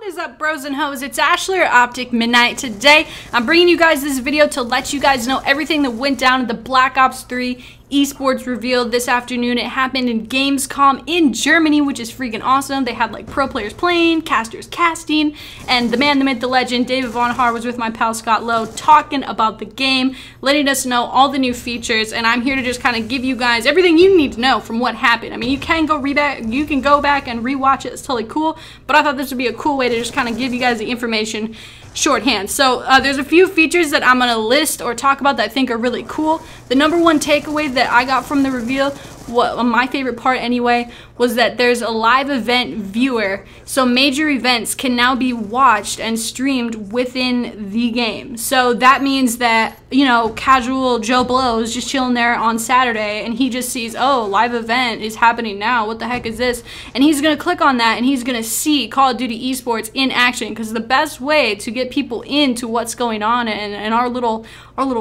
What is up, bros and hoes? It's Ashley or Optic MiDNiTE. Today, I'm bringing you guys this video to let you guys know everything that went down at the Black Ops 3 eSports reveal this afternoon. It happened in Gamescom in Germany, which is freaking awesome. They had like pro players playing, casters casting, and the man, the myth, the legend, David Von Haar was with my pal Scott Lowe talking about the game, letting us know all the new features, and I'm here to just kind of give you guys everything you need to know from what happened. I mean, you can go back and rewatch it. It's totally cool, but I thought this would be a cool way to just kind of give you guys the information shorthand. So there's a few features that I'm gonna list or talk about that I think are really cool. The number one takeaway that I got from the reveal, my favorite part anyway, was that there's a live event viewer. So major events can now be watched and streamed within the game. So that means that, you know, casual Joe Blow is just chilling there on Saturday and he just sees, oh, live event is happening now. What the heck is this? And he's gonna click on that and he's gonna see Call of Duty eSports in action, because the best way to get people into what's going on in our little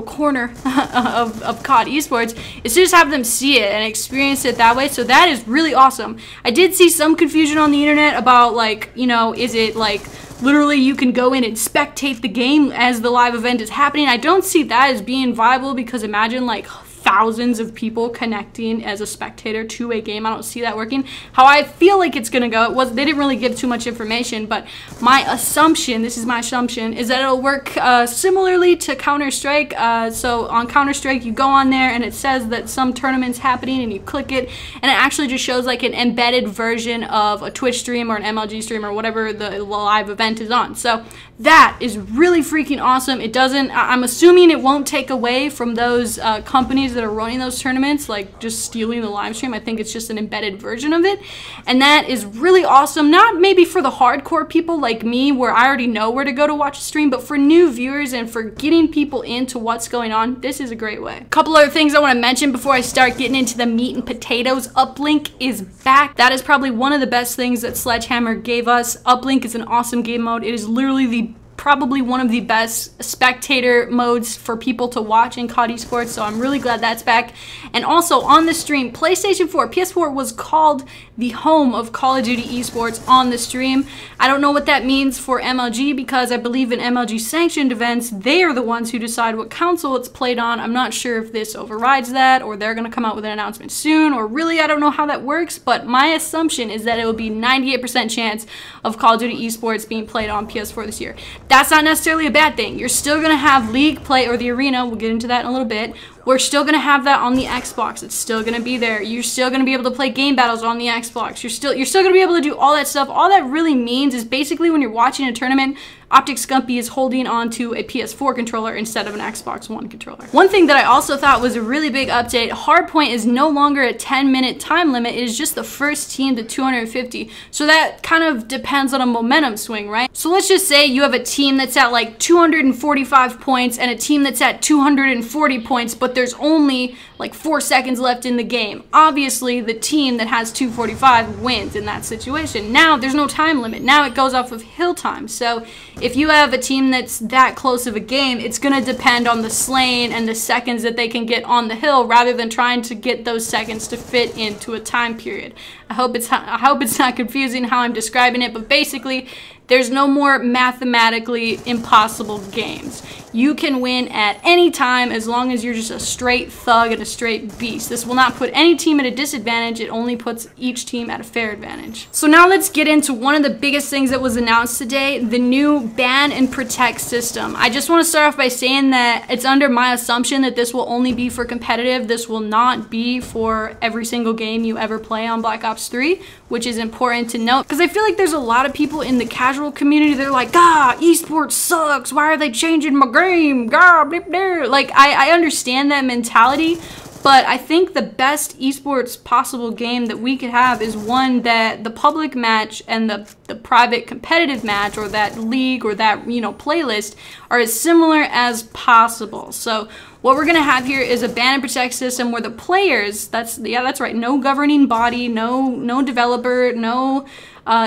corner of COD eSports is to just have them see it and experience it that way. So that is really awesome. I did see some confusion on the internet about, like, you know, is it like literally you can go in and spectate the game as the live event is happening? I don't see that as being viable, because imagine like thousands of people connecting as a spectator to a game. I don't see that working. How I feel like it's gonna go, they didn't really give too much information, but my assumption, this is my assumption, is that it'll work similarly to Counter-Strike. So on Counter-Strike, you go on there and it says that some tournament's happening and you click it and it actually just shows like an embedded version of a Twitch stream or an MLG stream or whatever the live event is on. So that is really freaking awesome. It doesn't, I'm assuming it won't take away from those companies that are running those tournaments, like just stealing the live stream. I think it's just an embedded version of it, and that is really awesome. Not maybe for the hardcore people like me, where I already know where to go to watch a stream, but for new viewers and for getting people into what's going on, this is a great way. A couple other things I want to mention before I start getting into the meat and potatoes. Uplink is back. That is probably one of the best things that Sledgehammer gave us. Uplink is an awesome game mode. It is literally probably one of the best spectator modes for people to watch in COD eSports, so I'm really glad that's back. And also on the stream, PlayStation 4, PS4 was called the home of Call of Duty eSports on the stream. I don't know what that means for MLG, because I believe in MLG sanctioned events, they are the ones who decide what console it's played on. I'm not sure if this overrides that, or they're gonna come out with an announcement soon, or really I don't know how that works, but my assumption is that it will be 98% chance of Call of Duty eSports being played on PS4 this year. That's not necessarily a bad thing. You're still going to have League play, or the Arena, we'll get into that in a little bit. We're still going to have that on the Xbox. It's still going to be there. You're still going to be able to play game battles on the Xbox. You're still going to be able to do all that stuff. All that really means is basically when you're watching a tournament, Optic Scumpy is holding onto a PS4 controller instead of an Xbox One controller. One thing that I also thought was a really big update, Hardpoint is no longer a 10-minute time limit. It is just the first team to 250. So that kind of depends on a momentum swing, right? So let's just say you have a team that's at like 245 points and a team that's at 240 points, but there's only like 4 seconds left in the game. Obviously, the team that has 245 wins in that situation. Now, there's no time limit. Now it goes off of hill time. So if you have a team that's that close of a game, it's going to depend on the slain and the seconds that they can get on the hill, rather than trying to get those seconds to fit into a time period. I hope it's not confusing how I'm describing it, but basically, there's no more mathematically impossible games. You can win at any time as long as you're just a straight thug and a straight beast. This will not put any team at a disadvantage. It only puts each team at a fair advantage. So now let's get into one of the biggest things that was announced today, the new ban and protect system. I just want to start off by saying that it's under my assumption that this will only be for competitive. This will not be for every single game you ever play on Black Ops 3, which is important to note, because I feel like there's a lot of people in the casual community, they're like, esports sucks, why are they changing my game, bleep, bleep. Like, I understand that mentality, but I think the best esports possible game that we could have is one that the public match and the private competitive match, or that league, or that, you know, playlist, are as similar as possible. So what we're gonna have here is a ban and protect system where the players, that's right, no governing body, no developer, no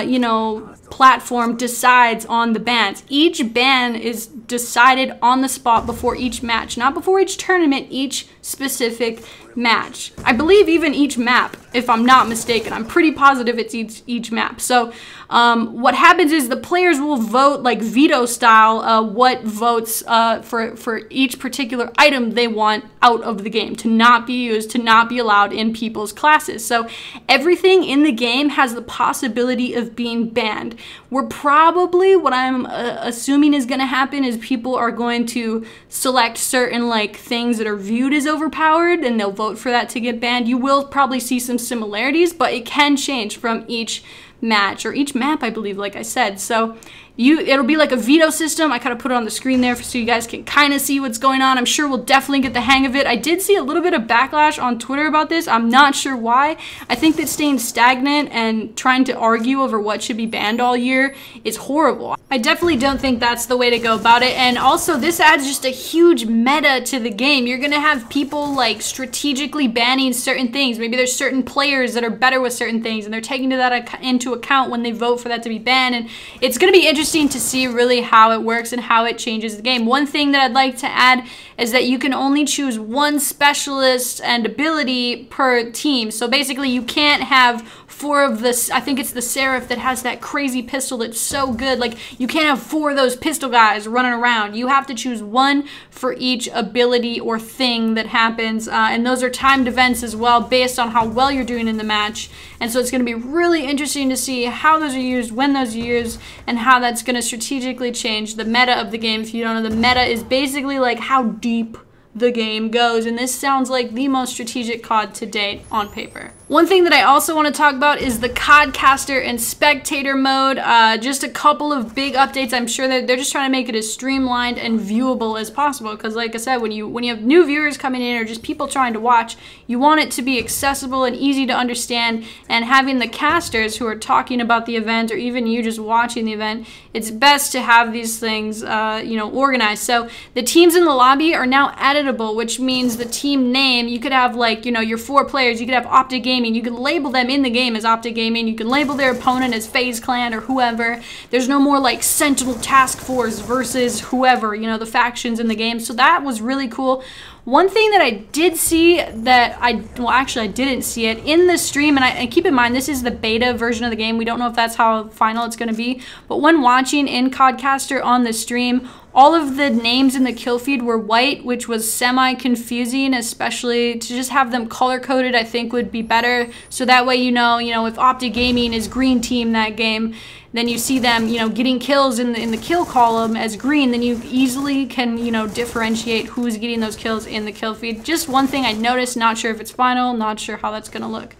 you know, platform decides on the bans. Each ban is decided on the spot before each match, not before each tournament, each specific match. I believe even each map, if I'm not mistaken. I'm pretty positive it's each map. So what happens is the players will vote like veto style what votes for each particular item they want out of the game to not be used, to not be allowed in people's classes. So everything in the game has the possibility of being banned. We're probably, what I'm assuming is going to happen is people are going to select certain like things that are viewed as overpowered and they'll vote for that to get banned. You will probably see some similarities, but it can change from each match or each map, I believe, like I said. So it'll be like a veto system. I kind of put it on the screen there so you guys can kind of see what's going on. I'm sure we'll definitely get the hang of it. I did see a little bit of backlash on Twitter about this. I'm not sure why. I think that staying stagnant and trying to argue over what should be banned all year is horrible. I definitely don't think that's the way to go about it. And also, this adds just a huge meta to the game. You're going to have people like strategically banning certain things. Maybe there's certain players that are better with certain things and they're taking that into account when they vote for that to be banned. And it's going to be interesting to see really how it works and how it changes the game. One thing that I'd like to add is that you can only choose one specialist and ability per team. So basically you can't have 4 of the, I think it's the Seraph that has that crazy pistol that's so good. Like, you can't have 4 of those pistol guys running around. You have to choose one for each ability or thing that happens. And those are timed events as well based on how well you're doing in the match. And so it's going to be really interesting to see how those are used, when those are used, and how that's going to strategically change the meta of the game. If you don't know, the meta is basically like how deep the game goes, and this sounds like the most strategic COD to date on paper. One thing that I also want to talk about is the COD caster and spectator mode. Just a couple of big updates. I'm sure that they're just trying to make it as streamlined and viewable as possible, because like I said, when you have new viewers coming in or just people trying to watch, you want it to be accessible and easy to understand. And having the casters who are talking about the event, or even you just watching the event, it's best to have these things organized. So the teams in the lobby are now editable, which means the team name, you could have like, your 4 players, you could have Optic Gaming, you can label them in the game as Optic Gaming, you can label their opponent as FaZe Clan or whoever. There's no more like Sentinel Task Force versus whoever, the factions in the game. So that was really cool. One thing that I did see that I didn't see it in the stream, and keep in mind, this is the beta version of the game. We don't know if that's how final it's going to be. But when watching in CODcaster on the stream, all of the names in the kill feed were white, which was semi-confusing, especially to just have them color-coded, I think would be better. So that way if Optic Gaming is green team that game, then you see them, getting kills in the kill column as green, then you easily can, differentiate who's getting those kills in the kill feed. Just one thing I noticed, not sure if it's final, not sure how that's going to look.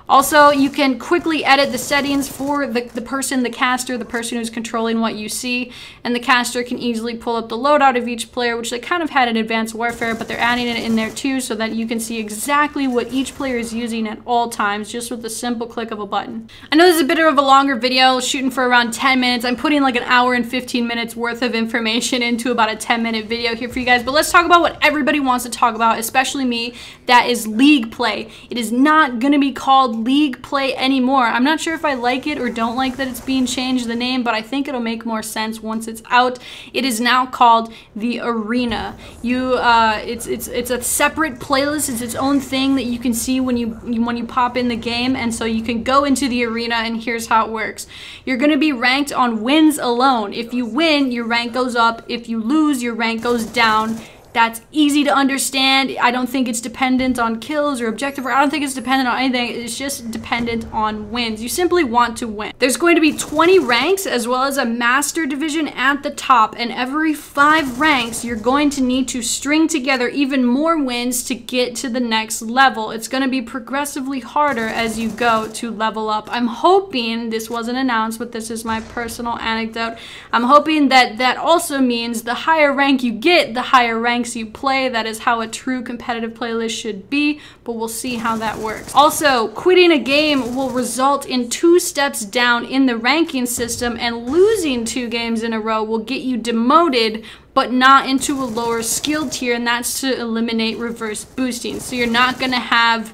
Also, you can quickly edit the settings for the caster, the person who's controlling what you see, and the caster can easily pull up the loadout of each player, which they kind of had in Advanced Warfare, but they're adding it in there too so that you can see exactly what each player is using at all times, just with the simple click of a button. I know this is a bit of a longer video, shooting for around 10 minutes. I'm putting like an hour and 15 minutes worth of information into about a 10-minute video here for you guys, but let's talk about what everybody wants to talk about, especially me, that is League play. It is not going to be called League play anymore. I'm not sure if I like it or don't like that it's being changed the name, but I think it'll make more sense once it's out. It is now called the Arena. It's a separate playlist. It's its own thing that you can see when you pop in the game, and so you can go into the Arena, and here's how it works. You're going to be ranked on wins alone. If you win, your rank goes up. If you lose, your rank goes down. That's easy to understand. I don't think it's dependent on kills or objective, or I don't think it's dependent on anything. It's just dependent on wins. You simply want to win. There's going to be 20 ranks as well as a master division at the top, and every 5 ranks you're going to need to string together even more wins to get to the next level. It's going to be progressively harder as you go to level up. I'm hoping, this wasn't announced, but this is my personal anecdote, I'm hoping that that also means the higher rank you get, the higher rank you play. That is how a true competitive playlist should be, but we'll see how that works. Also, quitting a game will result in 2 steps down in the ranking system, and losing 2 games in a row will get you demoted, but not into a lower skill tier, and that's to eliminate reverse boosting. So you're not going to have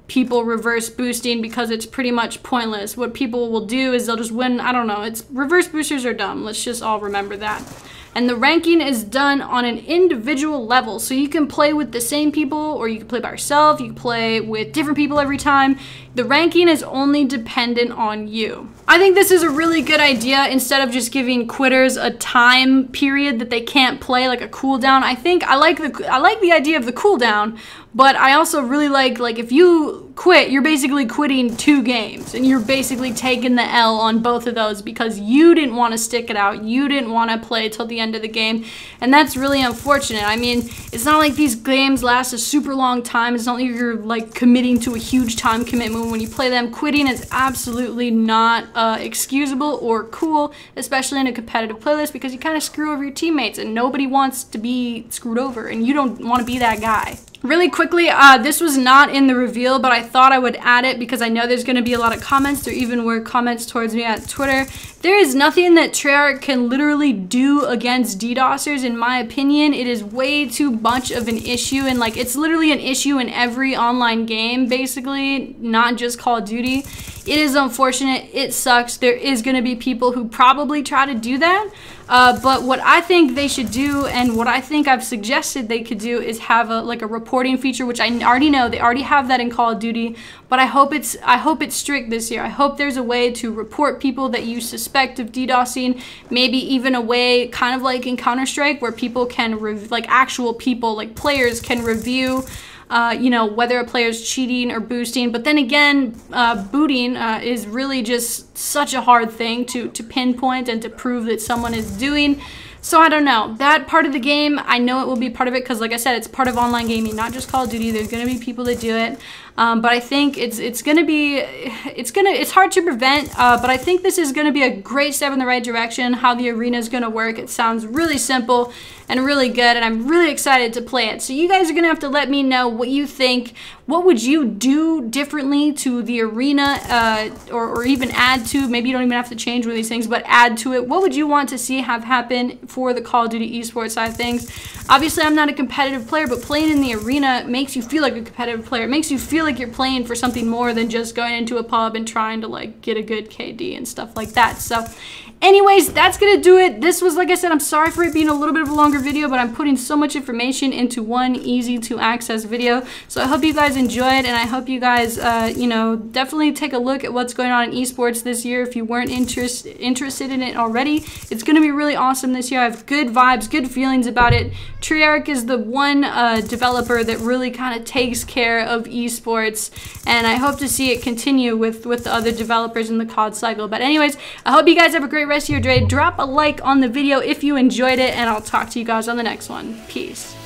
people reverse boosting because it's pretty much pointless. What people will do is they'll just win, I don't know, reverse boosters are dumb. Let's just all remember that. and the ranking is done on an individual level. So you can play with the same people, or you can play by yourself, you can play with different people every time. The ranking is only dependent on you. I think this is a really good idea. Instead of just giving quitters a time period that they can't play, like a cooldown, I like the idea of the cooldown, but I also really like if you quit, you're basically quitting 2 games, and you're basically taking the L on both of those because you didn't want to stick it out, you didn't want to play till the end of the game, and that's really unfortunate. I mean, it's not like these games last a super long time. It's not like you're like committing to a huge time commitment when you play them. Quitting is absolutely not excusable or cool, especially in a competitive playlist, because you kind of screw over your teammates, and nobody wants to be screwed over, and you don't want to be that guy. Really quickly, this was not in the reveal, but I thought I would add it because I know there's going to be a lot of comments. There even were comments towards me at Twitter. There is nothing that Treyarch can literally do against DDoSers, in my opinion. It is way too much of an issue, and like it's literally an issue in every online game, basically, not just Call of Duty. It is unfortunate. It sucks. There is going to be people who probably try to do that. But what I think they should do, and what I think I've suggested they could do, is have a reporting feature, which I already know they already have that in Call of Duty. But I hope it's strict this year. I hope there's a way to report people that you suspect of DDoSing. Maybe even a way, kind of like in Counter-Strike, where people can actual people, like players, can review. You know, whether a player's cheating or boosting. But then again, booting is really just such a hard thing to pinpoint and to prove that someone is doing. So I don't know. That part of the game, I know it will be part of it because, like I said, it's part of online gaming, not just Call of Duty. There's going to be people that do it. But I think it's hard to prevent, but I think this is going to be a great step in the right direction. How the arena is going to work, it sounds really simple and really good, and I'm really excited to play it. So you guys are going to have to let me know what you think. What would you do differently to the arena, or even add to? Maybe you don't even have to change one of these things, but add to it. What would you want to see have happen for the Call of Duty esports side of things? Obviously, I'm not a competitive player, but playing in the arena makes you feel like a competitive player. It makes you feel like you're playing for something more than just going into a pub and trying to like get a good KD and stuff like that. So anyways, that's gonna do it. This was, like I said, I'm sorry for it being a little bit of a longer video, but I'm putting so much information into one easy to access video. So I hope you guys enjoyed, and I hope you guys you know, definitely take a look at what's going on in esports this year. If you weren't interested in it already, it's gonna be really awesome this year. I have good vibes, good feelings about it. Treyarch is the one developer that really kind of takes care of esports, and I hope to see it continue with the other developers in the COD cycle. But anyways, I hope you guys have a great rest of your day. Drop a like on the video if you enjoyed it, and I'll talk to you guys on the next one. Peace.